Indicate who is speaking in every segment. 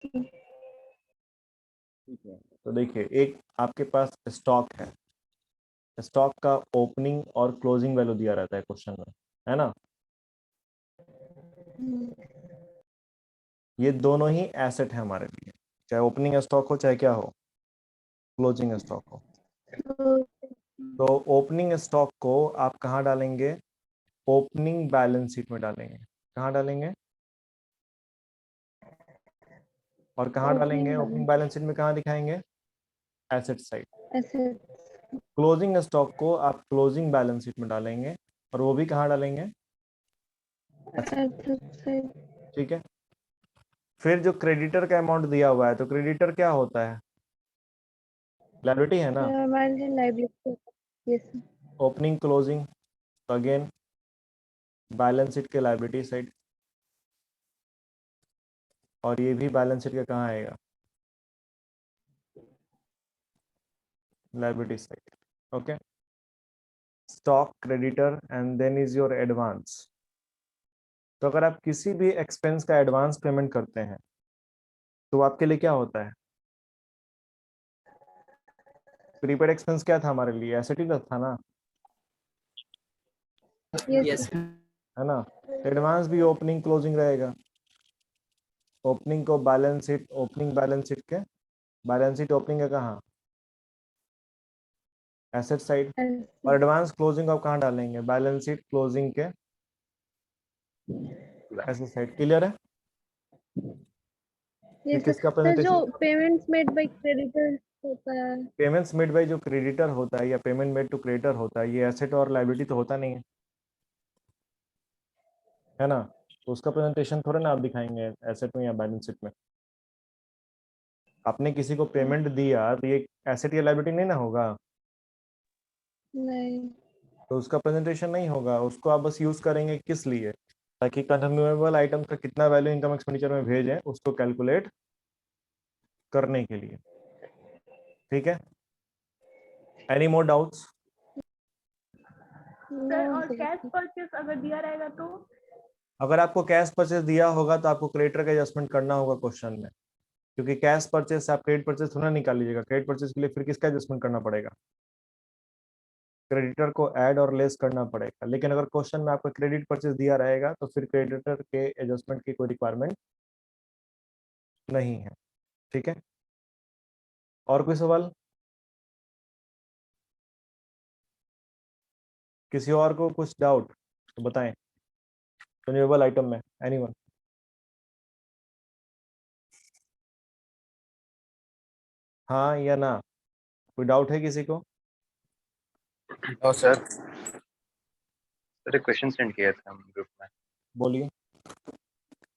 Speaker 1: ठीक है, तो देखिए एक आपके पास स्टॉक है, स्टॉक का ओपनिंग और क्लोजिंग वैल्यू दिया रहता है क्वेश्चन में, है ना। ये दोनों ही एसेट है हमारे लिए, चाहे ओपनिंग स्टॉक हो चाहे क्या हो, क्लोजिंग स्टॉक हो। तो ओपनिंग स्टॉक को आप कहाँ डालेंगे, ओपनिंग बैलेंस शीट में डालेंगे। कहाँ डालेंगे और कहाँ डालेंगे, ओपनिंग बैलेंस शीट में कहाँ दिखाएंगे, एसेट साइड। क्लोजिंग स्टॉक को आप क्लोजिंग बैलेंस शीट में डालेंगे और वो भी कहाँ डालेंगे, ठीक है। फिर जो क्रेडिटर का अमाउंट दिया हुआ है, तो क्रेडिटर क्या होता है, लायबिलिटी है ना, ओपनिंग क्लोजिंग, तो अगेन बैलेंस शीट के लायबिलिटी साइड, और ये भी बैलेंस शीट के कहाँ आएगा, liability side. Okay, stock, creditor and then is your advance. तो अगर आप किसी भी एक्सपेंस का एडवांस पेमेंट करते हैं तो आपके लिए क्या होता है, प्रीपेड एक्सपेंस क्या था हमारे लिए, एसेट ही था ना,
Speaker 2: यस
Speaker 1: है ना। एडवांस भी ओपनिंग क्लोजिंग रहेगा, ओपनिंग को balance sheet, opening balance sheet के, बैलेंस शीट ओपनिंग है कहाँ, एसेट साइड, और एडवांस क्लोजिंग आप कहाँ डालेंगे, बैलेंस शीट क्लोजिंग के एसेट साइड। क्लियर है कि किसका
Speaker 2: सर, जो
Speaker 1: presentation,
Speaker 2: payments made by creditor होता है,
Speaker 1: पेमेंट्स मेड बाय जो क्रेडिटर होता है या पेमेंट मेड टू क्रेडिटर होता है, ये एसेट और लायबिलिटी तो होता नहीं है ना। तो उसका प्रेजेंटेशन थोड़ा ना आप दिखाएंगे एसेट में या बैलेंस शीट में। आपने किसी को पेमेंट दिया तो ये एसेट या लायबिलिटी नहीं ना होगा,
Speaker 2: नहीं
Speaker 1: तो उसका प्रेजेंटेशन नहीं होगा। उसको आप बस यूज करेंगे किस लिए, ताकि कंज्यूमेबल आइटम का कितना वैल्यू इनकम एक्सपेंडिचर में भेजें उसको कैलकुलेट करने के लिए। ठीक है, एनी मोर डाउट्स।
Speaker 3: सर, और कैश परचेस अगर दिया रहेगा तो,
Speaker 1: अगर आपको कैश परचेस दिया होगा तो आपको क्रेडिटर का एडजस्टमेंट करना होगा क्वेश्चन में, क्योंकि कैश परचेस से आप क्रेडिट परचेस थोड़ा निकाल लीजिएगा। क्रेडिट परचेस के लिए फिर किसका एडजस्टमेंट करना पड़ेगा, क्रेडिटर को ऐड और लेस करना पड़ेगा। लेकिन अगर क्वेश्चन में आपका क्रेडिट परचेस दिया रहेगा तो फिर क्रेडिटर के एडजस्टमेंट की कोई रिक्वायरमेंट नहीं है। ठीक है, और कोई सवाल, किसी और को कुछ डाउट तो बताएं, कंज्यूमेबल आइटम में एनीवन। हाँ या ना, कोई डाउट है किसी को।
Speaker 4: और सर क्वेश्चन सेंड किया था हम ग्रुप में,
Speaker 1: बोलिए,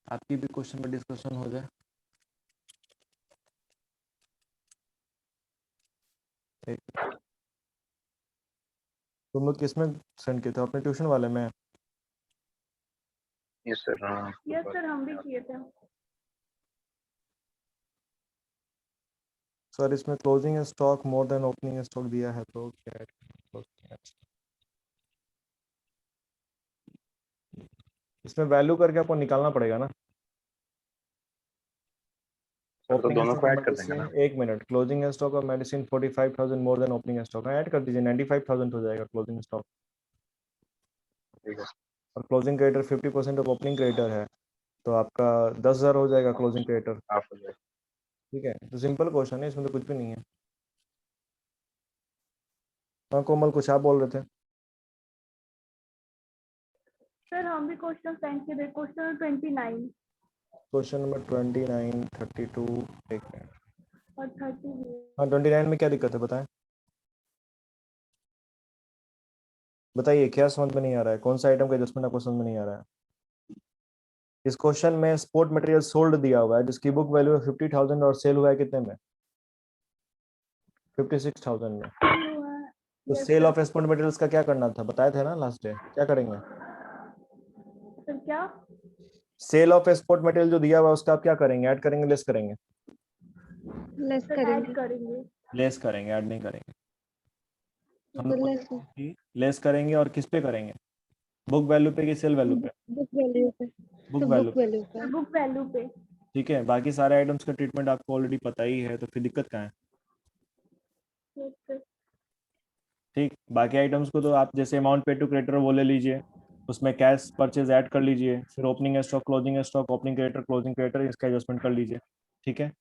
Speaker 1: आपकी भी क्वेश्चन पर डिस्कशन हो जाए। तुम लोग किस में सेंड किए थे, अपने ट्यूशन वाले में।
Speaker 4: Yes sir.
Speaker 3: यस सर, हम भी किए थे।
Speaker 1: सर इसमें closing stock more than opening stock दिया है तो क्या है? इसमें वैल्यू करके आपको निकालना पड़ेगा ना,
Speaker 4: तो दोनों को ऐड कर देंगे
Speaker 1: मेडिसिन,
Speaker 4: ना।
Speaker 1: एक मिनट, क्लोजिंग स्टॉक और medicine 45,000 more than opening stock, add कर दीजिए, 95,000 हो जाएगा क्लोजिंग स्टॉक।
Speaker 4: ठीक है।
Speaker 1: और closing creditor 50% of opening creditor है, तो आपका 10,000 हो जाएगा क्लोजिंग क्रेडिटर।
Speaker 4: हाफ हो जाएगा।
Speaker 1: ठीक है, तो सिंपल क्वेश्चन है, इसमें तो कुछ भी नहीं है। हाँ कोमल, कुछ आप बोल रहे थे।
Speaker 3: सर, हम भी क्वेश्चन सेंड किए थे, क्वेश्चन 29
Speaker 1: क्वेश्चन नंबर 29, 32, एक मिनट।
Speaker 3: और 30 भी।
Speaker 1: हाँ 29 में क्या दिक्कत है बताएं, बताइए क्या समझ में नहीं आ रहा है, कौन सा आइटम का एडजस्टमेंट आपको समझ में नहीं आ रहा है। इस क्वेश्चन में स्पोर्ट मटेरियल सोल्ड दिया हुआ है जिसकी बुक वैल्यू है 50,000 और सेल हुआ है कितने में, 56,000 में। तो
Speaker 3: yes
Speaker 1: sale
Speaker 3: sir.
Speaker 1: Of sport materials का क्या करना था, बताए थे ना लास्ट डे, क्या करेंगे।
Speaker 3: सर क्या?
Speaker 1: सेल ऑफ स्पोर्ट मटेरियल जो दिया हुआ है उसका आप क्या करेंगे, ऐड करेंगे लेस करेंगे,
Speaker 2: लेस
Speaker 3: सर, ऐड करेंगे।
Speaker 1: लेस करेंगे, ऐड नहीं करेंगे। हम लोग
Speaker 2: लेस
Speaker 1: लेस करेंगे, और किस पे करेंगे, बुक वैल्यू पे कि सेल वैल्यू पे,
Speaker 2: बुक वैल्यू पे,
Speaker 1: बुक
Speaker 2: तो
Speaker 1: वैल्यू
Speaker 2: बुक
Speaker 1: पे।
Speaker 2: वैल्यू पे।
Speaker 3: बुक वैल्यू पे।
Speaker 1: ठीक है, बाकी सारे आइटम्स का ट्रीटमेंट आपको ऑलरेडी पता ही है, तो फिर दिक्कत कहाँ है।
Speaker 3: yes sir,
Speaker 1: ठीक, बाकी आइटम्स को तो आप जैसे अमाउंट पे टू क्रेडिटर वो ले लीजिए, उसमें कैश परचेज ऐड कर लीजिए, फिर opening stock, closing stock, opening creditor, closing creditor, इसका एडजस्टमेंट कर लीजिए। ठीक है,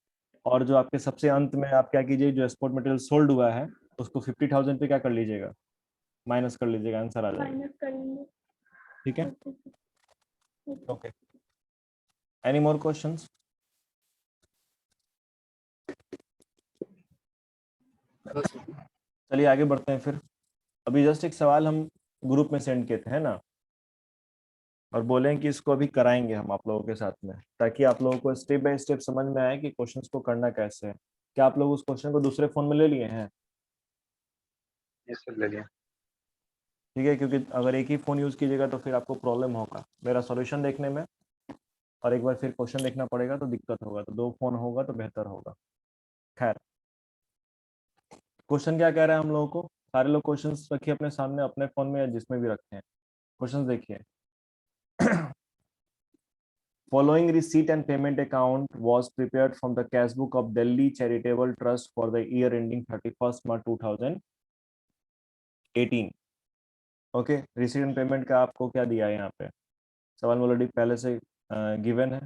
Speaker 1: और जो आपके सबसे अंत में आप क्या कीजिए, जो एक्सपोर्ट मटेरियल सोल्ड हुआ है उसको 50,000 पे क्या कर लीजिएगा, माइनस कर लीजिएगा, आंसर आ जाएगा।
Speaker 3: माइनस करेंगे।
Speaker 1: ठीक है,
Speaker 3: okay sir,
Speaker 1: okay, any more questions? चलिए आगे बढ़ते हैं फिर। अभी जस्ट एक सवाल हम ग्रुप में सेंड किए थे, है ना, और बोले कि इसको अभी कराएंगे हम आप लोगों के साथ में, ताकि आप लोगों को स्टेप बाय स्टेप समझ में आए कि क्वेश्चंस को करना कैसे है। क्या आप लोग उस क्वेश्चन को दूसरे फोन में ले लिए हैं?
Speaker 4: यस सर, ले लिया।
Speaker 1: ठीक है, क्योंकि अगर एक ही फ़ोन यूज़ कीजिएगा तो फिर आपको प्रॉब्लम होगा मेरा सॉल्यूशन देखने में, और एक बार फिर क्वेश्चन देखना पड़ेगा तो दिक्कत होगा, तो 2 फ़ोन होगा तो बेहतर होगा। खैर, क्वेश्चन क्या कह रहा है हम लोगों को, सारे लोग क्वेश्चन रखिए अपने सामने, अपने फ़ोन में या जिसमें भी रखे हैं। क्वेश्चन देखिए। Following receipt and payment account was prepared from the cash book of Delhi Charitable Trust for the year ending 31st March 2018. Okay, receipt and payment का आपको क्या दिया है यहाँ पे, सवाल ऑलरेडी पहले से गिवन है,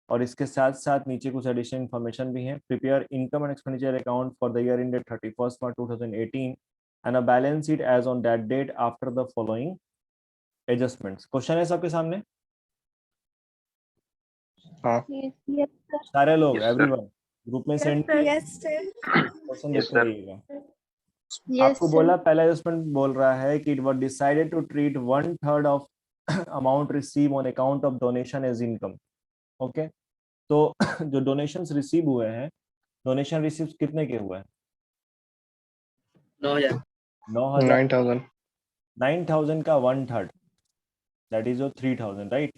Speaker 1: और इसके साथ साथ नीचे कुछ एडिशनल इन्फॉर्मेशन भी है। Prepare income and expenditure account for the year ended 31st March 2018 and a balance sheet as on that date after the following adjustments. Question है सबके सामने,
Speaker 4: हाँ।
Speaker 2: yes, yes sir,
Speaker 1: सारे लोग,
Speaker 4: Yes, sir.
Speaker 1: एवरीवन ग्रुप में
Speaker 3: yes
Speaker 1: send,
Speaker 3: sir,
Speaker 2: yes sir,
Speaker 1: question
Speaker 4: Yes,
Speaker 1: देखते
Speaker 4: sir.
Speaker 1: रहिएगा।
Speaker 2: yes
Speaker 1: आपको
Speaker 2: sir,
Speaker 1: बोला, पहला एडजस्टमेंट बोल रहा है कि it was decided to treat 1/3 of amount receive on account of donation as income. Okay, तो जो डोनेशंस रिसीव हुए हैं, डोनेशन रिसीव कितने के हुए हैं?
Speaker 5: 9,000
Speaker 1: 9,000।
Speaker 4: 9,000.
Speaker 1: 9,000 का 1/3 दैट इज 3,000, राइट।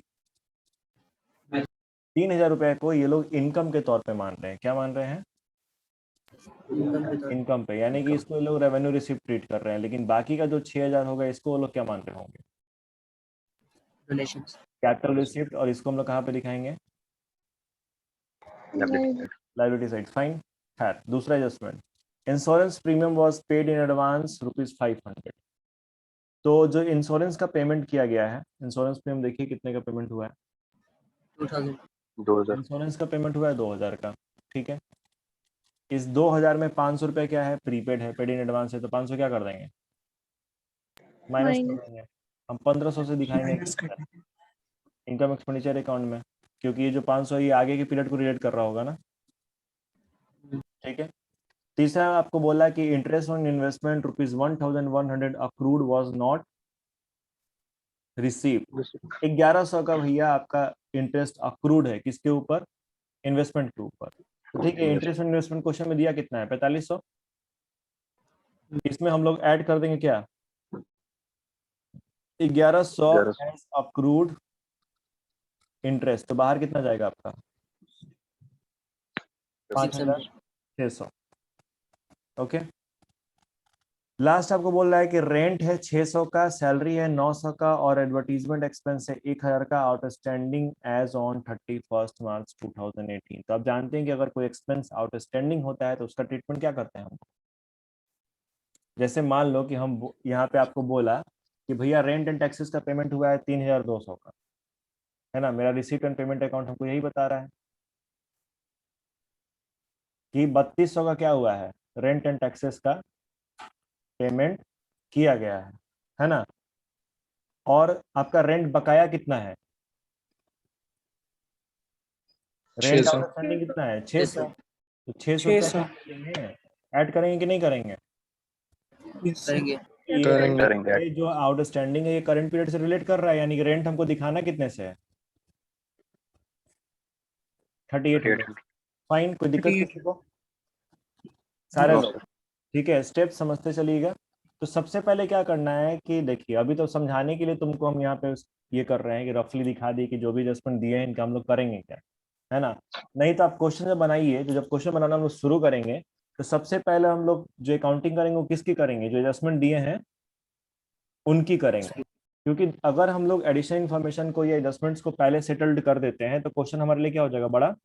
Speaker 1: 3,000 रुपए को ये लोग इनकम के तौर पे मान रहे हैं। क्या मान रहे हैं? इनकम पे, यानी कि इसको ये लोग रेवेन्यू रिसीव ट्रीट कर रहे हैं, लेकिन बाकी का जो 6,000 होगा इसको वो लोग क्या मान रहे होंगे?
Speaker 5: donations.
Speaker 1: कैपिटल रिसिप्ट, और इसको हम लोग कहाँ पे दिखाएंगे? Liability side. फाइन। खैर, दूसरा adjustment, insurance premium was paid in advance ₹500। तो जो इंश्योरेंस का पेमेंट किया गया है, इंश्योरेंस प्रीमियम देखिए कितने का पेमेंट हुआ है।
Speaker 5: 2,000.
Speaker 4: 2,000.
Speaker 1: इंश्योरेंस का पेमेंट हुआ है 2,000 का। ठीक है, इस 2,000 में 500 रुपये क्या है, प्रीपेड है, पेड इन एडवांस है, तो 500 क्या कर देंगे, माइनस कर
Speaker 2: minus,
Speaker 1: देंगे। हम 1,500 से दिखाएंगे इनकम एक्सपेंडिचर अकाउंट में, क्योंकि ये जो 500 ये आगे के पीरियड को रिलेट कर रहा होगा ना। ठीक है, तीसरा आपको बोला कि interest on investment ₹1,100 accrued was not receive. 1,100 का भैया आपका इंटरेस्ट अक्रूड है, किसके ऊपर? इन्वेस्टमेंट के ऊपर। तो ठीक है, इंटरेस्ट ऑन इन्वेस्टमेंट क्वेश्चन में दिया कितना है, 4,500। इसमें हम लोग ऐड कर देंगे क्या, 1,100 एज अक्रूड इंटरेस्ट, तो बाहर कितना जाएगा आपका? 5,600। ओके, लास्ट आपको बोल रहा है कि रेंट है 600 का, सैलरी है 900 का, और एडवर्टीजमेंट एक्सपेंस है 1,000 का, outstanding as on 31st March 2018। तो आप जानते हैं कि अगर कोई एक्सपेंस आउटस्टैंडिंग होता है तो उसका ट्रीटमेंट क्या करते हैं हम। जैसे मान लो कि हम यहाँ पे आपको बोला कि भैया रेंट एंड टैक्सेस का पेमेंट हुआ है 3,200 का, है ना, मेरा रिसीट एंड पेमेंट अकाउंट हमको यही बता रहा है कि 3,200 का क्या हुआ है, रेंट एंड टैक्सेस का पेमेंट किया गया है ना, और आपका रेंट बकाया कितना है, रेंट
Speaker 4: 600.
Speaker 1: आउटस्टैंडिंग कितना है, 600। तो 600 ऐड करेंगे कि नहीं करेंगे?
Speaker 5: करेंगे.
Speaker 4: करेंगे.
Speaker 1: ये जो आउटस्टैंडिंग है ये करंट पीरियड से रिलेट कर रहा है, यानी कि रेंट हमको दिखाना कितने से है, 3,800। फाइन, कोई दिक्कत किसी को? सारे
Speaker 4: No,
Speaker 1: लोग
Speaker 4: sir.
Speaker 1: ठीक है, स्टेप समझते चलिएगा। तो सबसे पहले क्या करना है कि देखिए, अभी तो समझाने के लिए तुमको हम यहाँ पे ये कर रहे हैं कि रफली दिखा दिए कि जो भी एडजस्टमेंट दिए हैं इनका हम लोग करेंगे क्या, है ना। नहीं तो आप क्वेश्चन जब बनाइए, तो जब क्वेश्चन बनाना हम लोग शुरू करेंगे तो सबसे पहले हम लोग जो अकाउंटिंग करेंगे वो किसकी करेंगे, जो एडजस्टमेंट दिए हैं उनकी करेंगे। क्योंकि अगर हम लोग एडिशनल इन्फॉर्मेशन को या एडजस्टमेंट्स को पहले सेटल्ड कर देते हैं तो क्वेश्चन हमारे लिए क्या हो जाएगा, बड़ा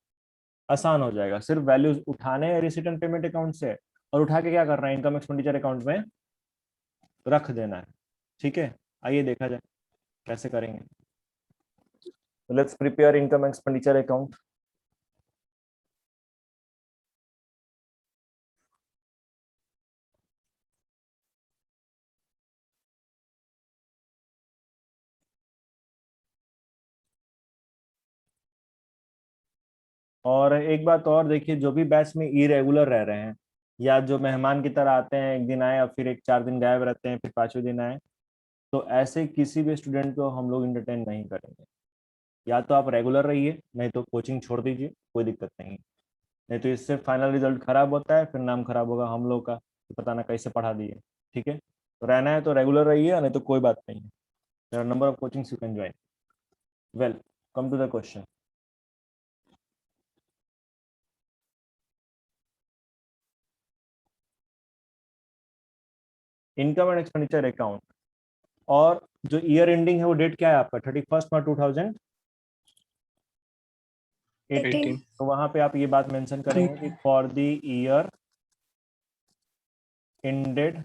Speaker 1: आसान हो जाएगा। सिर्फ वैल्यूज उठाने हैं रिसीट एंड पेमेंट अकाउंट से और उठा के क्या करना है, इनकम एक्सपेंडिचर अकाउंट में रख देना है। ठीक है, आइए देखा जाए कैसे करेंगे। Let's prepare income expenditure account. और एक बात और देखिए, जो भी बैच में इरेगुलर रह रहे हैं या जो मेहमान की तरह आते हैं, एक दिन आए और फिर एक 4 दिन गायब रहते हैं, फिर 5वें दिन आए, तो ऐसे किसी भी स्टूडेंट को हम लोग इंटरटेन नहीं करेंगे। या तो आप रेगुलर रहिए, नहीं तो कोचिंग छोड़ दीजिए, कोई दिक्कत नहीं। नहीं तो इससे फाइनल रिजल्ट खराब होता है, फिर नाम खराब होगा हम लोग का, तो पता ना कैसे पढ़ा दिए। ठीक है, तो रहना है तो रेगुलर रहिए, नहीं तो कोई बात नहीं है। There are number of coachings you can join. Well, come to the question. Income and expenditure account, और जो ईयर एंडिंग है वो डेट क्या है आपका, 31 मार्च 2018।
Speaker 2: 18
Speaker 1: तो वहां पे आप ये बात मेंशन करेंगे कि for the year ended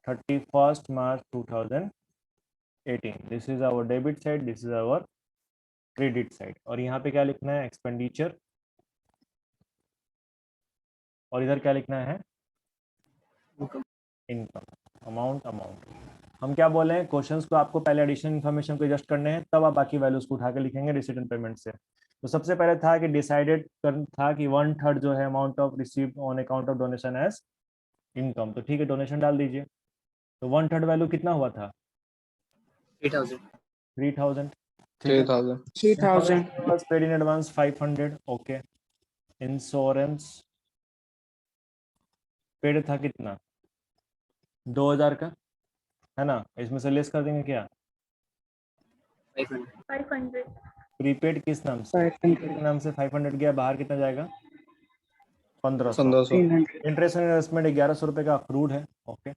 Speaker 1: 31st March 2018, this is our debit side, this is our credit side. और यहाँ पे क्या लिखना है, एक्सपेंडिचर, और इधर क्या लिखना है, इनकम। अमाउंट हम क्या बोले हैं, क्वेश्चंस को आपको पहले एडिशनल इन्फॉर्मेशन को एडजस्ट करने हैं, तब आप बाकी वैल्यूज को उठा के लिखेंगे रिसीट एंड पेमेंट से। तो सबसे पहले था कि डिसाइडेड था कि 1/3 जो है amount of receive on account of donation as income. तो ठीक है, डोनेशन डाल दीजिए। तो 1/3 वैल्यू कितना हुआ था,
Speaker 5: 3000
Speaker 1: 3000। ठीक है,
Speaker 6: 3000
Speaker 1: paid in advance 500। Okay, insurance paid था कितना, 2000 का, है ना। इसमें से लेस कर देंगे क्या,
Speaker 5: 500
Speaker 3: 500
Speaker 1: प्रीपेड किस नाम से,
Speaker 6: 500
Speaker 1: प्रीपेड के नाम से 500 गया, बाहर कितना जाएगा, 1500।
Speaker 6: 300
Speaker 1: इंटरेस्ट ऑन इन्वेस्टमेंट 1100 रुपये का अक्रूड है। Okay,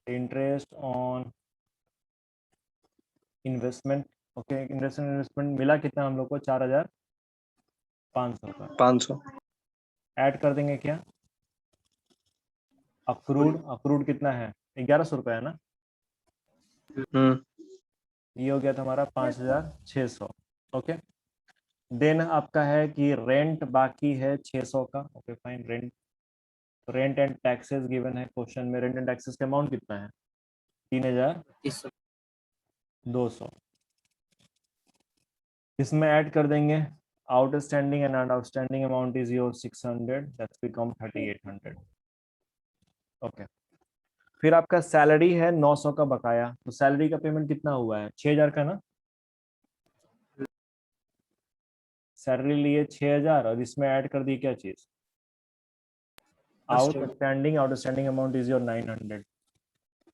Speaker 1: interest on investment, okay, interest on investment मिला कितना हम लोग को, 4500 का।
Speaker 4: 500
Speaker 1: ऐड कर देंगे क्या, अक्रूड कितना है, 1100 रुपये है ना। ये हो गया था हमारा 5600। ओके, देन आपका है कि रेंट बाकी है 600 का। Okay fine, rent and taxes given है क्वेश्चन में। रेंट एंड टैक्सेस का अमाउंट कितना है, 3200। इसमें ऐड कर देंगे outstanding and outstanding amount is your 600, that's become 3800। Okay, फिर आपका सैलरी है 900 का बकाया। तो सैलरी का पेमेंट कितना हुआ है, 6000 का ना। सैलरी लिए 6000 और इसमें ऐड कर दी क्या चीज, आउटस्टैंडिंग अमाउंट इज योर 900।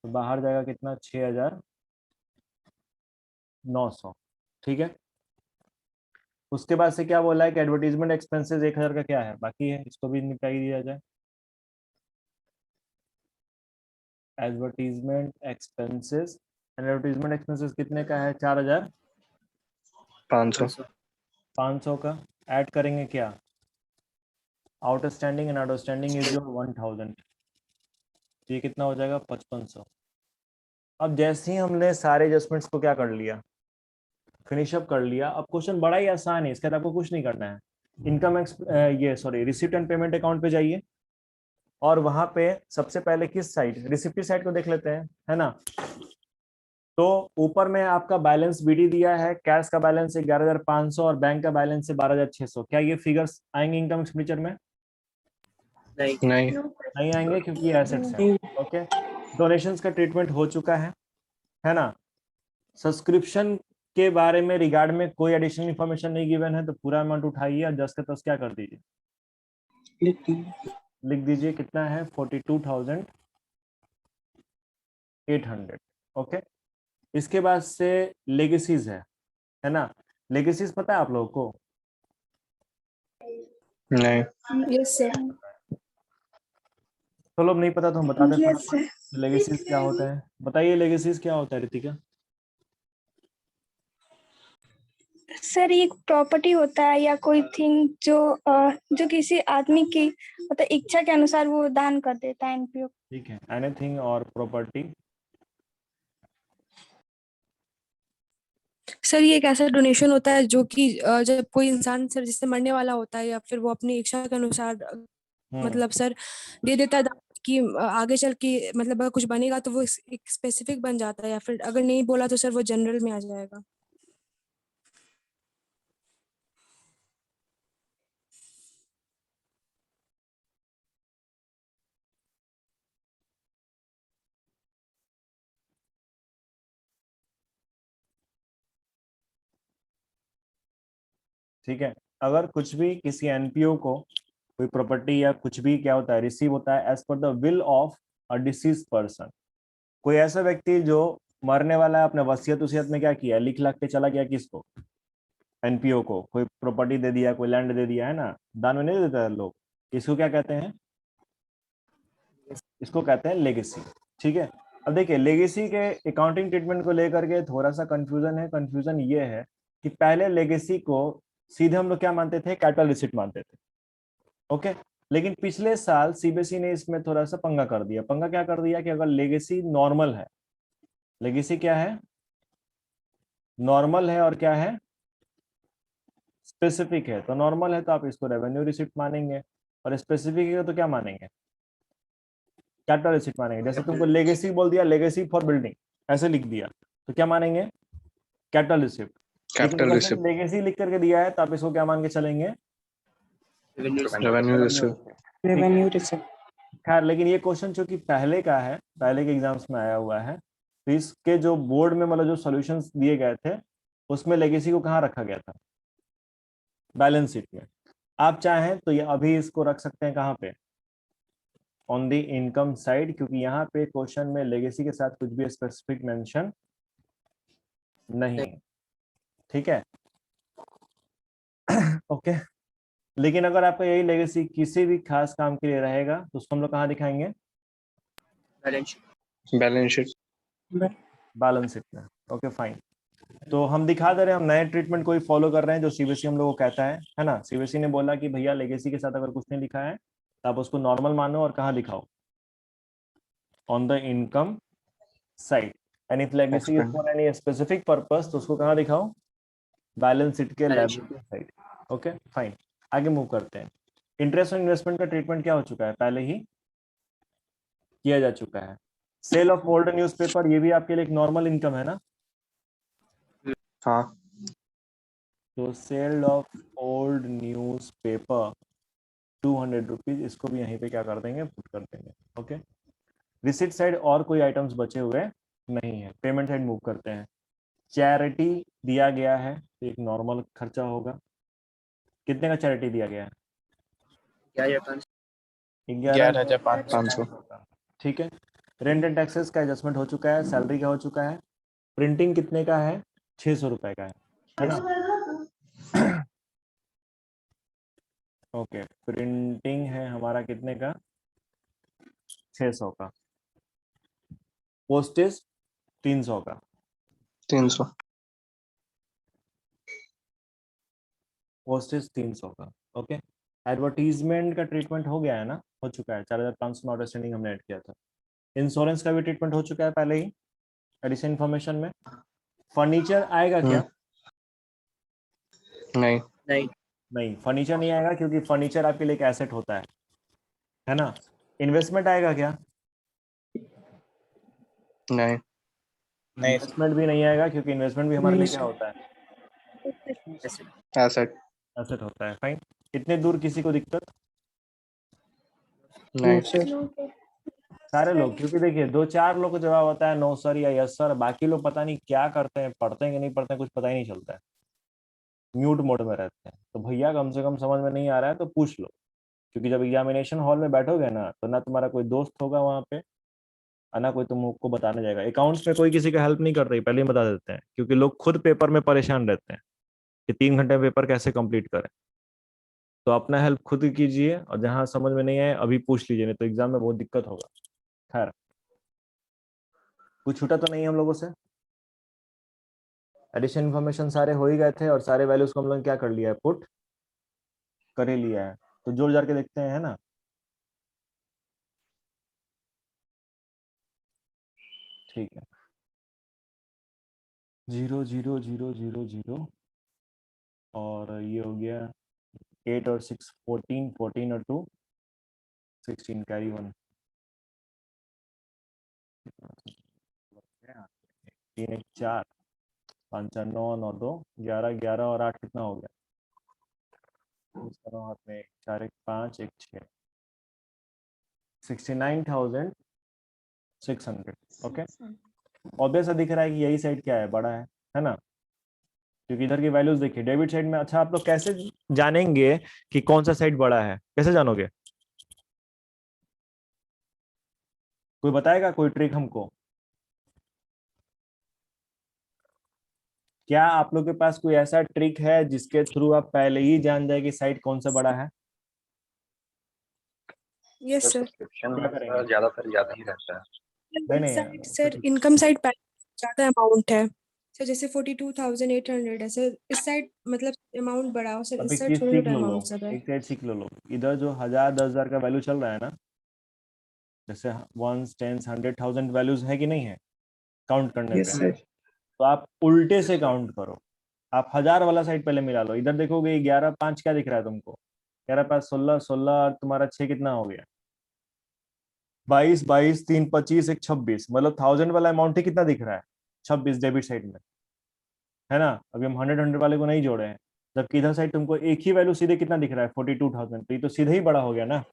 Speaker 1: तो बाहर जाएगा कितना, 6900। ठीक है, उसके बाद से क्या बोला है कि एडवर्टीजमेंट एक्सपेंसेस 1000 का क्या है बाकी है, इसको भी निपटाई दिया जाए। एडवर्टीजमेंट एक्सपेंसेस कितने का है, 4500 का। ऐड करेंगे क्या, outstanding and outstanding is your 1000। तो ये कितना हो जाएगा, 5500। अब जैसे ही हमने सारे एडजस्टमेंट्स को क्या कर लिया, फिनिशअप कर लिया, अब क्वेश्चन बड़ा ही आसान है, इसके बाद आपको कुछ नहीं करना है। रिसिप्ट एंड पेमेंट अकाउंट पे जाइए, और वहां पे सबसे पहले किस साइड, रिसिप्ट साइड को देख लेते हैं, है ना। तो ऊपर में आपका बैलेंस बीडी दिया है, कैश का बैलेंस 11500 और बैंक का बैलेंस है 12600। क्या ये फिगर्स आएंगे इनकम एक्सपेंडिचर में,
Speaker 4: नहीं
Speaker 1: नहीं आएंगे क्योंकि एसेट्स हैं। ओके, डोनेशंस का ट्रीटमेंट हो चुका है ना। सब्सक्रिप्शन के बारे में रिगार्ड में कोई एडिशनल इंफॉर्मेशन नहीं गिवन है, तो पूरा अमाउंट उठाइए और जस्ट का तस क्या कर दीजिए, लिख दीजिए कितना है, 42800। ओके, इसके बाद से लेगेसीज है ना। लेगेसीज पता है आप लोगों को,
Speaker 4: नहीं
Speaker 2: यस सर
Speaker 1: चलो नहीं पता तो हम बता देते
Speaker 2: यस
Speaker 1: हैं
Speaker 2: सर
Speaker 1: लेगेसीज क्या होता है। बताइए लेगेसीज क्या होता है रितिका।
Speaker 2: सर ये प्रॉपर्टी होता है या कोई थिंग जो किसी आदमी की मतलब इच्छा के अनुसार वो दान कर देता है एनपीओ।
Speaker 1: ठीक है, एनीथिंग और प्रॉपर्टी।
Speaker 6: सर ये एक ऐसा डोनेशन होता है जो कि जब कोई इंसान सर जिससे मरने वाला होता है या फिर वो अपनी इच्छा के अनुसार मतलब सर दे देता है कि आगे चल के मतलब अगर कुछ बनेगा तो वो एक स्पेसिफिक बन जाता है, या फिर अगर नहीं बोला तो सर वो जनरल में आ जाएगा।
Speaker 1: ठीक है, अगर कुछ भी किसी एनपीओ को कोई प्रॉपर्टी या कुछ भी क्या होता है रिसीव होता है as per the will of a deceased person, कोई ऐसा व्यक्ति जो मरने वाला है, अपने वसीयत उसियत में क्या किया, लिख लाख के चला गया किसको, एनपीओ को, कोई प्रॉपर्टी दे दिया, कोई लैंड दे दिया, है ना, दान में नहीं देता है लोग, इसको क्या कहते हैं, इसको कहते हैं लेगेसी। ठीक है, अब देखिए लेगेसी के अकाउंटिंग ट्रीटमेंट को लेकर के थोड़ा सा कंफ्यूजन है। कंफ्यूजन ये है कि पहले लेगेसी को सीधे हम लोग क्या मानते थे, कैपिटल रिसिप्ट मानते थे। ओके, लेकिन पिछले साल सीबीएसई ने इसमें थोड़ा सा पंगा कर दिया। पंगा क्या कर दिया कि अगर लेगेसी नॉर्मल है, लेगेसी क्या है, नॉर्मल है, और क्या है, स्पेसिफिक है। तो नॉर्मल है तो आप इसको रेवेन्यू रिसिप्ट मानेंगे, और स्पेसिफिक है तो क्या मानेंगे, कैपिटल रिसिप्ट मानेंगे। जैसे तुमको लेगेसी बोल दिया, लेगेसी फॉर बिल्डिंग ऐसे लिख दिया, तो क्या मानेंगे, कैपिटल रिसिप्ट। लेकिन
Speaker 4: कैपिटल
Speaker 1: अगर
Speaker 4: रिसिप्ट,
Speaker 1: लेगेसी लिख करके दिया है तो आप इसको क्या मान के चलेंगे,
Speaker 4: रेवेन्यू रिसिप्ट,
Speaker 7: रेवेन्यू रिसिप्ट।
Speaker 1: खैर, लेकिन ये क्वेश्चन चूंकि पहले का है, पहले के एग्जाम्स में आया हुआ है, तो इसके जो बोर्ड में मतलब जो सॉल्यूशंस दिए गए थे उसमें लेगेसी को कहाँ रखा गया था, बैलेंस शीट में। आप चाहें तो ये अभी इसको रख सकते हैं कहाँ पे, ऑन द इनकम साइड, क्योंकि यहाँ पे क्वेश्चन में लेगेसी के साथ कुछ भी स्पेसिफिक मेंशन नहीं है। ठीक है ओके, लेकिन अगर आपका यही लेगेसी किसी भी खास काम के लिए रहेगा तो उसको हम लोग कहाँ दिखाएंगे,
Speaker 5: balance
Speaker 4: balance sheet,
Speaker 1: balance sheet में। ओके फाइन, तो हम दिखा दे रहे हैं, हम नए ट्रीटमेंट को ही फॉलो कर रहे हैं जो सीबीएसई हम लोग को कहता है ना। सीबीएसई ने बोला कि भैया लेगेसी के साथ अगर कुछ नहीं लिखा है तो आप उसको नॉर्मल मानो और कहाँ दिखाओ, on the income side, and if legacy is for any specific purpose तो उसको कहाँ दिखाओ, बैलेंस शीट के लायबिलिटी साइड। ओके फाइन, आगे मूव करते हैं। इंटरेस्ट ऑन इन्वेस्टमेंट का ट्रीटमेंट क्या हो चुका है, पहले ही किया जा चुका है। सेल ऑफ ओल्ड न्यूज़पेपर, ये भी आपके लिए एक नॉर्मल इनकम है ना।
Speaker 4: हाँ,
Speaker 1: तो sale of old newspaper 200 rupees, इसको भी यहीं पे क्या कर देंगे, पुट कर देंगे। ओके, रिसिट साइड और कोई आइटम्स बचे हुए नहीं है। पेमेंट साइड मूव करते हैं। चैरिटी दिया गया है, तो एक नॉर्मल खर्चा होगा। कितने का चैरिटी दिया गया है,
Speaker 4: 11,500।
Speaker 1: ठीक है। रेंट एंड टैक्सेस का एडजस्टमेंट हो चुका है, सैलरी का हो चुका है। प्रिंटिंग कितने का है, 600 रुपए का है ना। ओके, प्रिंटिंग है हमारा कितने का, 600 का। पोस्टेज 300 का,
Speaker 4: 300,
Speaker 1: पोस्टेज 300 का। ओके, एडवर्टीजमेंट का ट्रीटमेंट हो गया है ना, हो चुका है, 4500 नॉट स्टैंडिंग हमने ऐड किया था। इंश्योरेंस का भी ट्रीटमेंट हो चुका है पहले ही एडिशन इन्फॉर्मेशन में। फर्नीचर आएगा क्या,
Speaker 4: नहीं,
Speaker 1: नहीं फर्नीचर नहीं आएगा, क्योंकि फर्नीचर आपके लिए एक एसेट होता है ना। इन्वेस्टमेंट आएगा क्या,
Speaker 4: नहीं,
Speaker 1: इन्वेस्टमेंट भी नहीं आएगा, क्योंकि इन्वेस्टमेंट भी हमारे लिए क्या होता है,
Speaker 4: एसेट,
Speaker 1: एसेट होता है। फाइन, इतने दूर किसी को दिक्कत,
Speaker 4: नहीं,
Speaker 1: सारे लोग, क्योंकि देखिए 2-4 लोग को जवाब होता है नो सर या यस सर, बाकी लोग पता नहीं क्या करते हैं, पढ़ते हैं कि नहीं पढ़ते हैं, कुछ पता ही नहीं चलता है, म्यूट मोड में रहते हैं। तो भैया कम से कम समझ में नहीं आ रहा है तो पूछ लो, क्योंकि जब एग्जामिनेशन हॉल में बैठोगे ना तो ना तुम्हारा कोई दोस्त होगा वहाँ पे, और ना कोई तुमको बताने जाएगा। अकाउंट्स में कोई किसी का हेल्प नहीं कर रही, पहले ही बता देते हैं, क्योंकि लोग खुद पेपर में परेशान रहते हैं कि 3 घंटे में पेपर कैसे कंप्लीट करें। तो अपना हेल्प खुद कीजिए, और जहां समझ में नहीं आए अभी पूछ लीजिए, नहीं तो एग्जाम में बहुत दिक्कत होगा। खैर, कुछ छूटा तो नहीं हम लोगों से, एडिशन इन्फॉर्मेशन सारे हो ही गए थे और सारे वैल्यूज को हम लोग क्या कर लिया है, पुट कर ही लिया है। तो जोड़ जाड़ के देखते हैं, है ना। ठीक है, 0 0 0 0 0 और ये हो गया 8 और 6 14, 14 और 2 16, कैरी 1, 3 1 4, 5 4 9 9 2 11 11 और 8 कितना हो गया, हाथ में 4 1 5 1 6 69,600। ओके, ऑब्वियस दिख रहा है कि यही साइड क्या है, बड़ा है ना, क्योंकि इधर की वैल्यूज देखिए डेबिट साइड में। अच्छा, आप लोग कैसे जानेंगे कि कौन सा साइड बड़ा है, कैसे जानोगे, कोई बताएगा, कोई ट्रिक हमको? क्या आप लोग के पास कोई ऐसा ट्रिक है जिसके थ्रू आप पहले ही जान जाए कि साइट कौन सा बड़ा है?
Speaker 6: Yes sir.
Speaker 1: क्या करेंगे?
Speaker 7: ज्यादातर ज्यादा ही रहता है।
Speaker 1: नहीं
Speaker 6: सर इनकम साइड ज्यादा अमाउंट है सर, जैसे 42,800 है सर, इस साइड मतलब अमाउंट बड़ा हो सर,
Speaker 1: अब
Speaker 6: इस
Speaker 1: एक
Speaker 6: साइड
Speaker 1: चीज
Speaker 6: छोटा
Speaker 1: सीख
Speaker 6: छोटा
Speaker 1: लो
Speaker 6: अमाउंट
Speaker 1: लोग,
Speaker 6: सब है।
Speaker 1: एक साइड सीख लो लोग, इधर जो 1000 10,000 का वैल्यू चल रहा है ना, जैसे 1 10 100,000 वैल्यूज है कि नहीं है काउंट करने
Speaker 4: यस
Speaker 1: पे,
Speaker 4: सर।
Speaker 1: तो आप उल्टे से काउंट करो। आप 1000 वाला साइड पहले मिला लो, इधर देखोगे 11 5 क्या दिख रहा है तुमको, 11 5 16 16 और तुम्हारा 6 कितना हो गया, 22 22 3 25 1 26, मतलब 1000 वाला अमाउंट ही कितना दिख रहा है, 26 डेबिट साइड में, है ना। अभी हम 100 वाले को नहीं जोड़े हैं, जबकि इधर साइड तुमको एक ही वैल्यू सीधे कितना दिख रहा है, 42,000, तो ये तो सीधे ही बड़ा हो गया ना,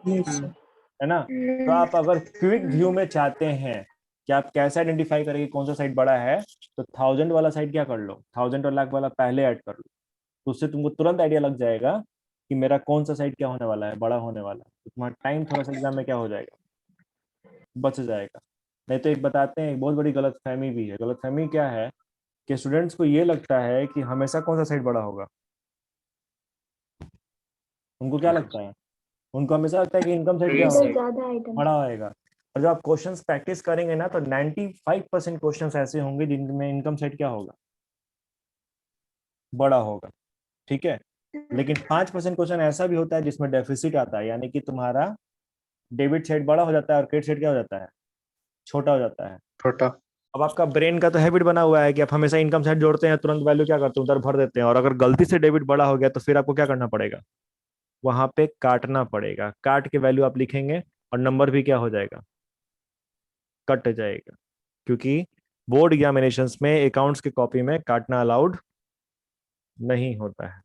Speaker 4: यस सर।
Speaker 1: है ना। तो आप अगर क्विक व्यू में चाहते हैं कि आप कैसे आइडेंटिफाई करेंगे कौन सा साइड बड़ा है, तो 1000 वाला साइड क्या कर लो, 1000 और लाख वाला पहले ऐड कर लो, तो उससे तुमको तुरंत आइडिया लग जाएगा कि मेरा कौन सा साइड क्या होने वाला है, बड़ा होने वाला है, तो तुम्हारा टाइम थोड़ा सा एग्जाम में क्या हो जाएगा, बच जाएगा। नहीं तो एक बताते हैं, एक बहुत बड़ी गलतफहमी भी है। गलतफहमी क्या है कि स्टूडेंट्स को ये लगता है कि हमेशा कौन सा साइड बड़ा होगा, उनको क्या लगता है, उनको हमेशा लगता है कि इनकम साइड क्या होगा,
Speaker 3: ज्यादा आइटम
Speaker 1: बड़ा होएगा। और जब आप क्वेश्चंस प्रैक्टिस करेंगे ना, तो 95% क्वेश्चंस ऐसे होंगे जिनमें इनकम साइड क्या होगा, बड़ा होगा, ठीक है। लेकिन 5% क्वेश्चन ऐसा भी होता है जिसमें डेफिसिट आता है, यानी कि तुम्हारा डेबिट साइड बड़ा हो जाता है और क्रेडिट साइड क्या हो जाता है, छोटा हो जाता है।
Speaker 4: छोटा।
Speaker 1: अब आपका ब्रेन का तो हैबिट बना हुआ है कि आप हमेशा इनकम साइड जोड़ते हैं, तुरंत वैल्यू क्या करते हैं, उधर भर देते हैं, और अगर गलती से डेबिट बड़ा हो गया तो फिर आपको क्या करना पड़ेगा, वहां पे काटना पड़ेगा, काट के वैल्यू आप लिखेंगे और नंबर भी क्या हो जाएगा, कट जाएगा, क्योंकि बोर्ड एग्जामिनेशंस में अकाउंट्स की कॉपी में काटना अलाउड नहीं होता है,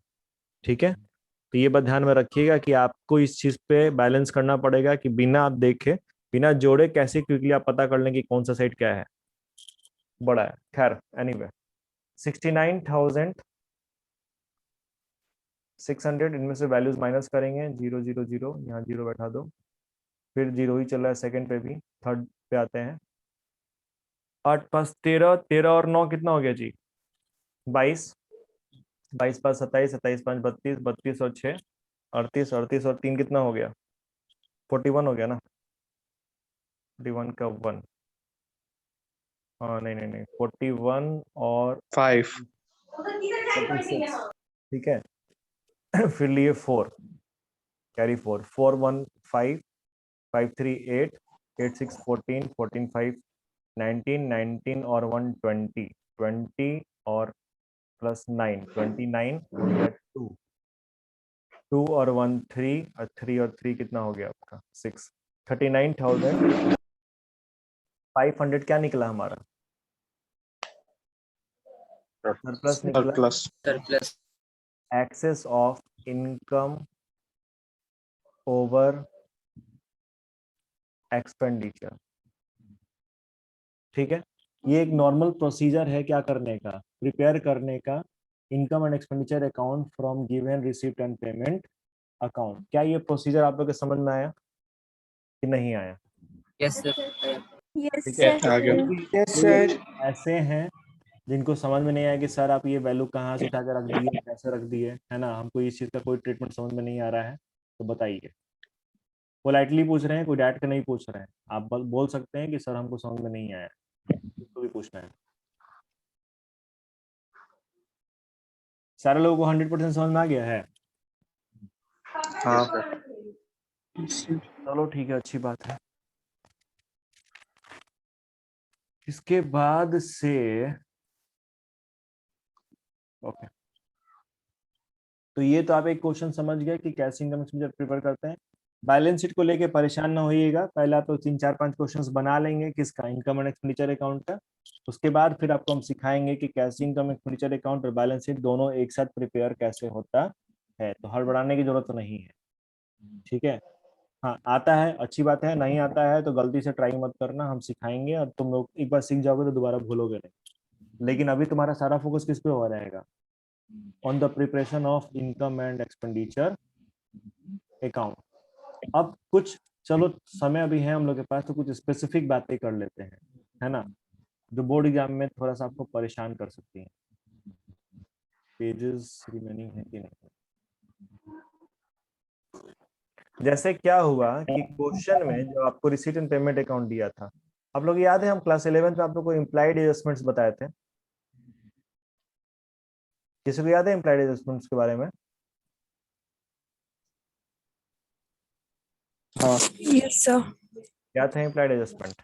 Speaker 1: ठीक है। तो ये बात ध्यान में रखिएगा कि आपको इस चीज पे बैलेंस करना पड़ेगा कि बिना आप देखे, बिना जोड़े कैसे क्विकली आप पता कर लें कि कौन सा साइड क्या है, बड़ा है। खैर एनीवे, 69,600, इनमें से वैल्यूज माइनस करेंगे, 0 0 0, यहाँ 0 बैठा दो, फिर 0 ही चल रहा है सेकंड पे भी, थर्ड पे आते हैं, 8 5 13, 13 और 9 कितना हो गया जी, 22, 22 5 27, 27 5 32, 32 और 6 38, 38 और 3 कितना हो गया, 41 हो गया ना, 41 का 1, हाँ नहीं नहीं नहीं, 41 और
Speaker 4: 5।
Speaker 1: 46, ठीक है। फिर लिए 4, कैरी 4, 4 1 5, 5 3 8, 8 6 14, 14 5 19, 19 और 1 20, 20 और प्लस 9 29 हो गया 2, 2 और 1 3, और 3 और 3 कितना हो गया आपका 6, 39,500 क्या निकला हमारा, सरप्लस निकला,
Speaker 4: surplus.
Speaker 5: Surplus.
Speaker 1: Excess of income over expenditure, ठीक है। ये एक नॉर्मल प्रोसीजर है क्या करने का, प्रिपेयर करने का, income and expenditure account from given receipt and payment account. क्या ये प्रोसीजर आप लोग के समझ में आया कि नहीं आया?
Speaker 5: Yes sir.
Speaker 2: यस
Speaker 1: ठीक है।
Speaker 2: सर।
Speaker 4: आगे।
Speaker 1: Yes sir. ऐसे हैं जिनको समझ में नहीं आया कि सर आप ये वैल्यू कहाँ से उठा के रख दिए, कैसे रख दिए, है ना, हमको इस चीज़ का कोई ट्रीटमेंट समझ में नहीं आ रहा है, तो बताइए। पोलाइटली पूछ रहे हैं, कोई डायरेक्ट नहीं पूछ रहे हैं, आप बोल सकते हैं कि सर हमको समझ में नहीं आया, इसको भी पूछना है। सारे लोगों को 100% समझ में आ गया है?
Speaker 5: हाँ सर।
Speaker 1: चलो ठीक है, अच्छी बात है। इसके बाद से ओके, तो ये तो आप एक क्वेश्चन समझ गए कि कैसे इनकम एक्सपेंडिचर प्रिपेयर करते हैं। बैलेंस शीट को लेके परेशान ना होइएगा, पहले आप तो 3 4 5 क्वेश्चंस बना लेंगे किसका, इनकम एंड एक्सपेंडिचर अकाउंट का। उसके बाद फिर आपको हम सिखाएंगे कि कैसे इनकम एक्सपेंडिचर अकाउंट और बैलेंस शीट दोनों एक साथ प्रिपेयर कैसे होता है। तो हड़बड़ाने की जरूरत नहीं है, ठीक है। हाँ आता है, अच्छी बात है, नहीं आता है तो गलती से ट्राई मत करना, हम सिखाएंगे और तुम लोग एक बार सीख जाओगे तो दोबारा भूलोगे नहीं। लेकिन अभी तुम्हारा सारा फोकस किस पे हो रहेगा? On the preparation of income and expenditure account. अब कुछ, चलो समय अभी है हम लोग के पास, तो कुछ स्पेसिफिक बातें कर लेते हैं, है ना, जो बोर्ड एग्जाम में थोड़ा सा आपको परेशान कर सकती हैं। पेजेस रिमेनिंग है कि नहीं? जैसे क्या हुआ कि क्वेश्चन में जो आपको रिसीट एंड पेमेंट अकाउंट दिया था, आप लोग याद है हम क्लास 11 में आप लोग को इम्प्लाइड एडजस्टमेंट्स बताए थे? किसी को याद है इम्प्लाइड एडजस्टमेंट्स के बारे में?
Speaker 5: हाँ
Speaker 6: यस सर।
Speaker 1: क्या था इम्प्लाइड एडजस्टमेंट?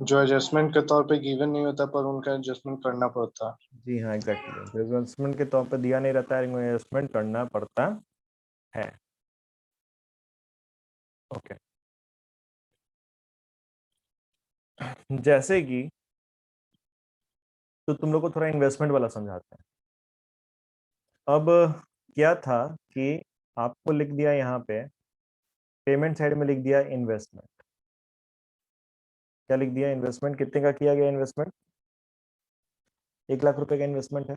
Speaker 4: जो एडजस्टमेंट के तौर पे गिवन नहीं होता पर उनका एडजस्टमेंट करना पड़ता है।
Speaker 1: जी हाँ, एग्जैक्टली, एडजस्टमेंट के तौर पर दिया नहीं रहता है, एडजस्टमेंट करना पड़ता है। ओके, जैसे कि, तो तुम लोग को थोड़ा इन्वेस्टमेंट वाला समझाते हैं। अब क्या था कि आपको लिख दिया यहाँ पे पेमेंट साइड में लिख दिया इन्वेस्टमेंट। क्या लिख दिया? इन्वेस्टमेंट। कितने का किया गया इन्वेस्टमेंट? 1 लाख रुपए का इन्वेस्टमेंट है।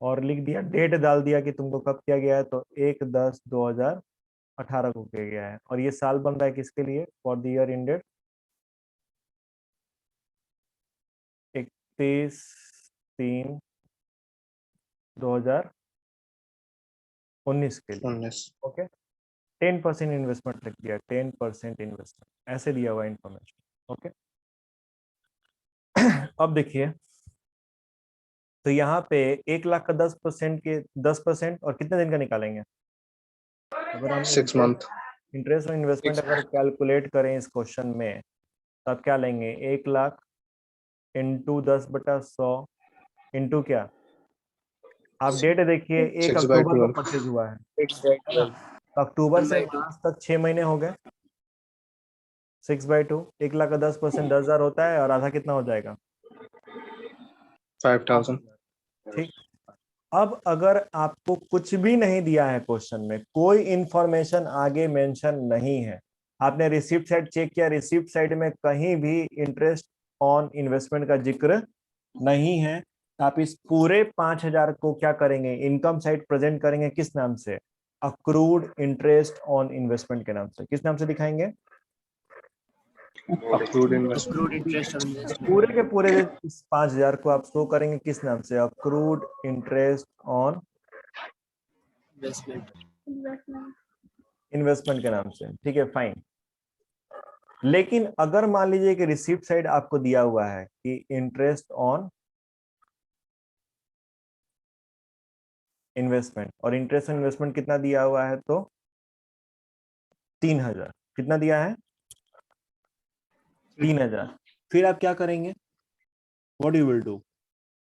Speaker 1: और लिख दिया, डेट डाल दिया कि तुमको कब किया गया है, तो 1/10/2018 को किया गया है। और ये साल बन रहा है किसके लिए? फॉर द ईयर इंडेड 31/3/2019 के लिए।
Speaker 4: 19।
Speaker 1: ओके, 10% इन्वेस्टमेंट लिख दिया, 10% इन्वेस्टमेंट, ऐसे दिया हुआ इंफॉर्मेशन। ओके, अब देखिए, तो यहाँ पे 1 लाख का 10% के 10% और कितने दिन का निकालेंगे? अगर हम
Speaker 4: 6 मंथ।
Speaker 1: इंटरेस्ट और इन्वेस्टमेंट अगर कैलकुलेट करें इस क्वेश्चन में, तो आप क्या लेंगे? 1 लाख इंटू 10/100 इंटू क्या, आप डेट देखिए, 1 अक्टूबर को
Speaker 4: 6/12।
Speaker 1: परचेज हुआ है
Speaker 5: 6/12।
Speaker 1: ना? तो अक्टूबर से
Speaker 5: 1/2।
Speaker 1: मार्च तक 6 महीने हो गए। 6/2, 1 लाख का 10% 10,000 होता है, और आधा कितना हो जाएगा?
Speaker 4: 5000।
Speaker 1: ठीक। अब अगर आपको कुछ भी नहीं दिया है क्वेश्चन में, कोई इंफॉर्मेशन आगे मेंशन नहीं है, आपने रिसिप्ट साइड चेक किया, रिसिप्ट साइड में कहीं भी इंटरेस्ट ऑन इन्वेस्टमेंट का जिक्र नहीं है, तो आप इस पूरे 5,000 को क्या करेंगे? इनकम साइड प्रेजेंट करेंगे किस नाम से? अक्रूड इंटरेस्ट ऑन इन्वेस्टमेंट के नाम से। किस नाम से दिखाएंगे?
Speaker 4: Accrued investment.
Speaker 5: Accrued interest on investment.
Speaker 1: पूरे के पूरे इस 5,000 को आप शो करेंगे किस नाम से? Accrued interest on
Speaker 5: Investment.
Speaker 3: Investment.
Speaker 1: Investment के नाम से। ठीक है, फाइन। लेकिन अगर मान लीजिए कि रिसीप्ट साइड आपको दिया हुआ है कि इंटरेस्ट ऑन इन्वेस्टमेंट, और इंटरेस्ट ऑन इन्वेस्टमेंट कितना दिया हुआ है? तो 3,000। कितना दिया है? 3,000। फिर आप क्या करेंगे? What you will do?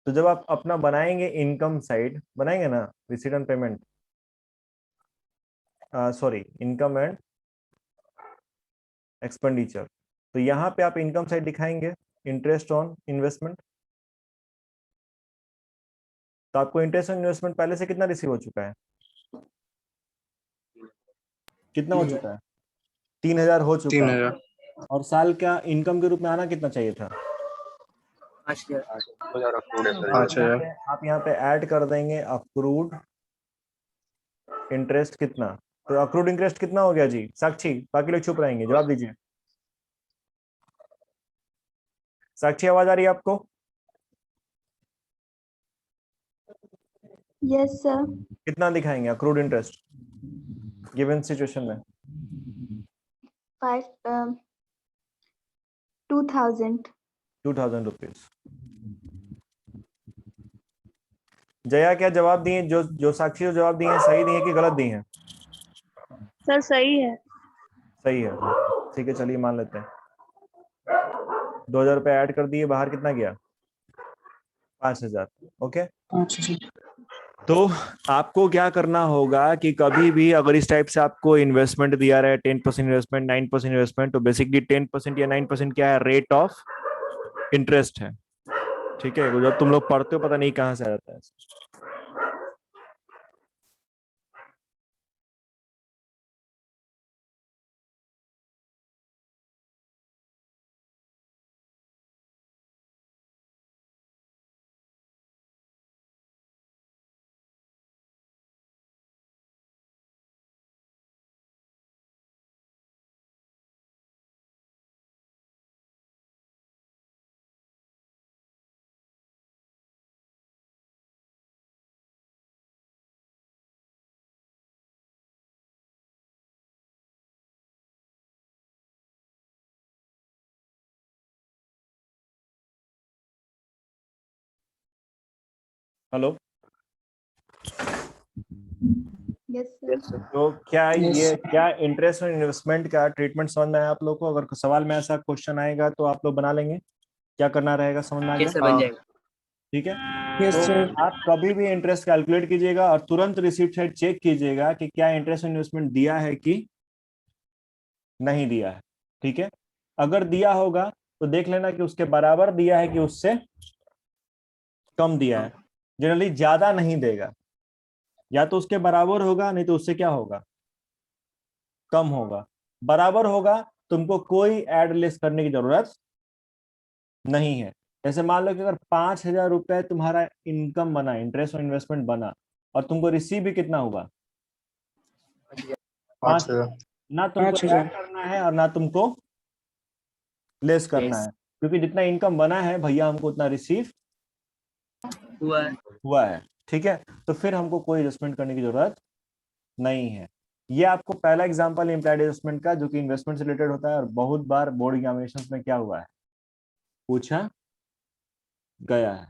Speaker 1: तो जब आप अपना बनाएंगे इनकम साइड, बनाएंगे ना, receipt and payment, sorry, income and expenditure, तो यहाँ पे आप इनकम साइड दिखाएंगे इंटरेस्ट ऑन इन्वेस्टमेंट। तो आपको इंटरेस्ट ऑन इन्वेस्टमेंट पहले से कितना रिसीव हो चुका है? कितना हो चुका है? 3,000 हो चुका है।
Speaker 4: 3000।
Speaker 1: और साल का इनकम के रूप में आना कितना चाहिए था?
Speaker 5: 5,000.
Speaker 4: 5000।
Speaker 1: आप यहाँ पे ऐड कर देंगे अक्रूड इंटरेस्ट कितना। तो अक्रूड इंटरेस्ट कितना हो गया जी? साक्षी, बाकी लोग चुप रहेंगे, जवाब दीजिए। साक्षी, आवाज आ रही है आपको?
Speaker 2: Yes sir.
Speaker 1: कितना दिखाएंगे अक्रूड इंटरेस्ट गिवन सिचुएशन में?
Speaker 2: 2000।
Speaker 1: 2,000 रुपीज। जया क्या जवाब दिए, जो जो साक्षी जो जवाब दिए हैं सही दिए कि गलत दिए हैं?
Speaker 3: सर सही है।
Speaker 1: सही है, ठीक है चलिए मान लेते हैं। 2000 रुपये ऐड कर दिए, बाहर कितना गया? 5000। ओके, तो आपको क्या करना होगा कि कभी भी अगर इस टाइप से आपको इन्वेस्टमेंट दिया रहा है 10% इन्वेस्टमेंट 9% इन्वेस्टमेंट, तो बेसिकली 10% या 9% क्या है? रेट ऑफ इंटरेस्ट है। ठीक है, जब तुम लोग पढ़ते हो पता नहीं कहाँ से आ जाता है। Hello,
Speaker 3: yes sir.
Speaker 1: तो क्या ये क्या इंटरेस्ट और इन्वेस्टमेंट का ट्रीटमेंट समझ में आया आप लोग को? अगर सवाल में ऐसा क्वेश्चन आएगा तो आप लोग बना लेंगे, क्या करना रहेगा, समझ में आ गया?
Speaker 5: कैसे बन जाएगा?
Speaker 1: ठीक है, तो आप कभी भी इंटरेस्ट कैलकुलेट कीजिएगा और तुरंत रिसीप्ट साइड चेक कीजिएगा कि क्या इंटरेस्ट इन्वेस्टमेंट दिया है कि नहीं दिया है। ठीक है, अगर दिया होगा तो देख लेना कि उसके बराबर दिया है कि उससे कम दिया है। जनरली ज्यादा नहीं देगा, या तो उसके बराबर होगा नहीं तो उससे क्या होगा? कम होगा। बराबर होगा तुमको कोई एड लेस करने की जरूरत नहीं है। जैसे मान लो कि अगर 5000 रुपए तुम्हारा इनकम बना, इंटरेस्ट और इन्वेस्टमेंट बना, और तुमको रिसीव भी कितना हुआ?
Speaker 4: 5000।
Speaker 1: ना तुमको ऐड करना है और ना तुमको लेस करना है, क्योंकि जितना इनकम बना है भैया हमको उतना रिसीव हुआ है। ठीक है, तो फिर हमको कोई एडजस्टमेंट करने की जरूरत नहीं है। ये आपको पहला एग्जांपल इम्प्लाइड एडजस्टमेंट का, जो कि इन्वेस्टमेंट से रिलेटेड होता है और बहुत बार बोर्ड एग्जामिनेशंस में क्या हुआ है, पूछा गया है।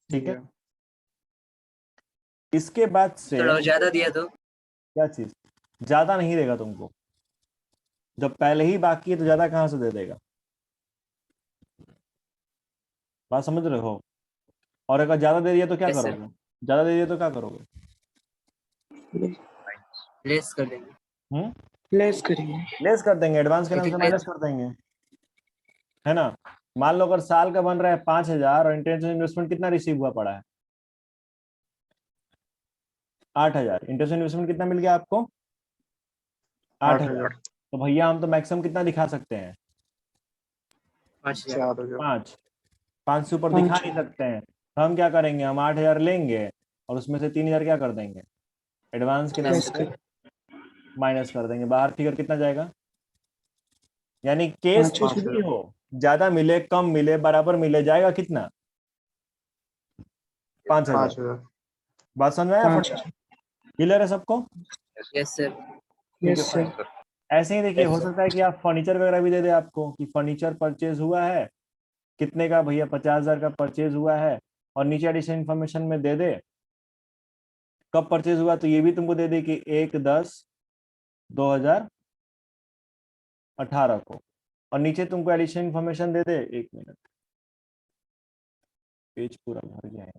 Speaker 1: ठीक है, इसके बाद से
Speaker 5: थोड़ा ज्यादा दिया तो
Speaker 1: क्या चीज ज्यादा नहीं देगा तुमको? जब पहले ही बाकी है तो ज्यादा कहां से दे देगा? बात समझ रहे हो? और अगर ज्यादा दे दिया तो क्या
Speaker 5: Yes, sir.
Speaker 1: करोगे? ज्यादा दे दिया तो क्या करोगे?
Speaker 5: लेस कर देंगे।
Speaker 1: लेस कर देंगे, एडवांस के नाम से माइनस कर देंगे, है ना? मान लो अगर साल का बन रहा है 5000 और इंटरेस्ट इन्वेस्टमेंट कितना रिसीव हुआ पड़ा है? 8000। इंटरेस्ट इन्वेस्टमेंट कितना मिल गया आपको? 8000। तो भैया हम तो मैक्सिमम कितना दिखा सकते हैं?
Speaker 5: 5000।
Speaker 1: 5 से ऊपर दिखा नहीं सकते हैं। तो हम क्या करेंगे, हम 8000 लेंगे और उसमें से 3000 क्या कर देंगे? एडवांस के नाम से माइनस कर देंगे। बाहर फिगर कितना जाएगा? यानी केस कुछ भी हो, ज्यादा मिले कम मिले बराबर मिले, जाएगा कितना? 5000। बात समझ में आया? क्लियर है सबको?
Speaker 5: Yes sir.
Speaker 1: ठीक है, ऐसे ही देखिए, हो सकता है कि आप फर्नीचर वगैरह भी दे दे आपको, कि फर्नीचर परचेज हुआ है कितने का भैया? 50,000 का परचेज हुआ है, और नीचे एडिशनल इन्फॉर्मेशन में दे दे कब परचेज हुआ, तो ये भी तुमको दे दे कि 1/10/2018 को, और नीचे तुमको एडिशनल इन्फॉर्मेशन दे दे। 1 मिनट, पेज पूरा भर गया है।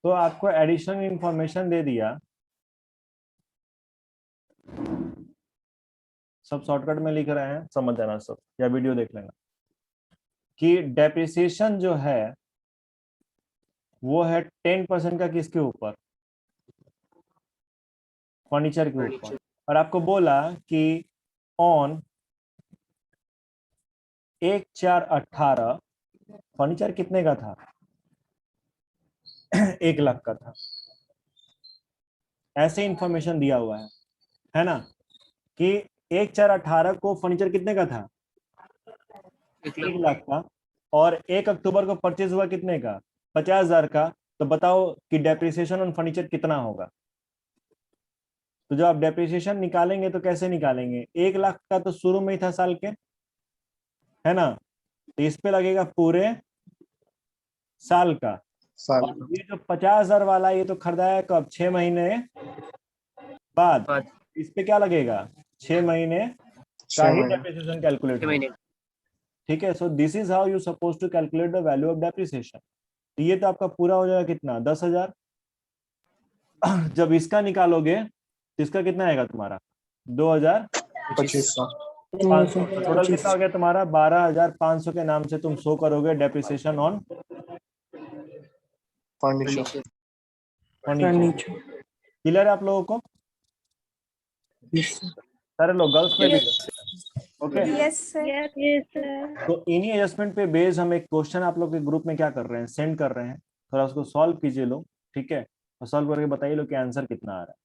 Speaker 1: तो आपको एडिशनल इंफॉर्मेशन दे दिया, सब शॉर्टकट में लिख रहे हैं, समझ जाना सब, या वीडियो देख लेना, कि डेप्रिसिएशन जो है वो है 10% का किसके ऊपर? फर्नीचर के ऊपर। और आपको बोला कि ऑन 1/4/18 फर्नीचर कितने का था? 1 लाख का था। ऐसे इंफॉर्मेशन दिया हुआ है ना, कि 1/4/18 को फर्नीचर कितने का था? 1 लाख का। और 1 अक्टूबर को परचेज हुआ कितने का? 50,000 का। तो बताओ कि डेप्रिसिएशन ऑन फर्नीचर कितना होगा? तो जब आप डेप्रिसिएशन निकालेंगे तो कैसे निकालेंगे, 1 लाख का तो शुरू में ही था साल के, है ना, तो इस पे लगेगा पूरे साल का।
Speaker 4: साल
Speaker 1: और ये जो 50,000 वाला ये तो खरीदा है कब, 6 महीने बाद,
Speaker 5: बाद।
Speaker 1: इस पे क्या लगेगा, 6 महीने का
Speaker 4: 6
Speaker 1: ही
Speaker 4: महीने
Speaker 1: डेप्रिसिएशन कैलकुलेट
Speaker 5: 6 महीने।
Speaker 1: ठीक है। So this is how you suppose to calculate the value of depreciation. तो ये तो आपका पूरा हो जाएगा कितना, 10,000। जब इसका निकालोगे तो इसका कितना आएगा तुम्हारा, 2,500।
Speaker 4: 2500
Speaker 1: टोटल कितना हो गया तुम्हारा, 12,500 के नाम से तुम शो करोगे depreciation on
Speaker 4: furniture.
Speaker 1: Furniture. Clear है आप लोगों को, सारे लोग, गर्ल्स में भी, okay.
Speaker 2: Yes sir.
Speaker 3: Yes sir.
Speaker 1: तो इन्हीं एडजस्टमेंट पे बेस हम एक क्वेश्चन आप लोग के ग्रुप में क्या कर रहे हैं, सेंड कर रहे हैं, थोड़ा उसको सॉल्व कीजिए लोग, ठीक है, और सॉल्व करके बताइए लोग कि आंसर कितना आ रहा है,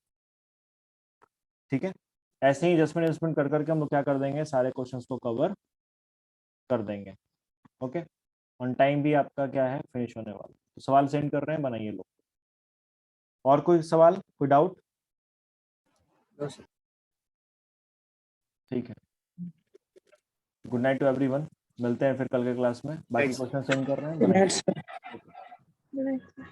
Speaker 1: ठीक है। ऐसे ही एडजस्टमेंट कर करके हम लोग क्या कर देंगे, सारे क्वेश्चंस को कवर कर देंगे, ओके। ऑन टाइम भी आपका क्या है, फिनिश होने वाला। तो सवाल सेंड कर रहे हैं, बनाइए लोग। और कोई सवाल, कोई डाउट?
Speaker 5: No sir.
Speaker 1: ठीक है, गुड नाइट टू एवरीवन, मिलते हैं फिर कल के क्लास में, बाकी
Speaker 5: Right, sir.
Speaker 1: क्वेश्चन सेंड कर रहे हैं, बनाइए।
Speaker 3: Good night, sir.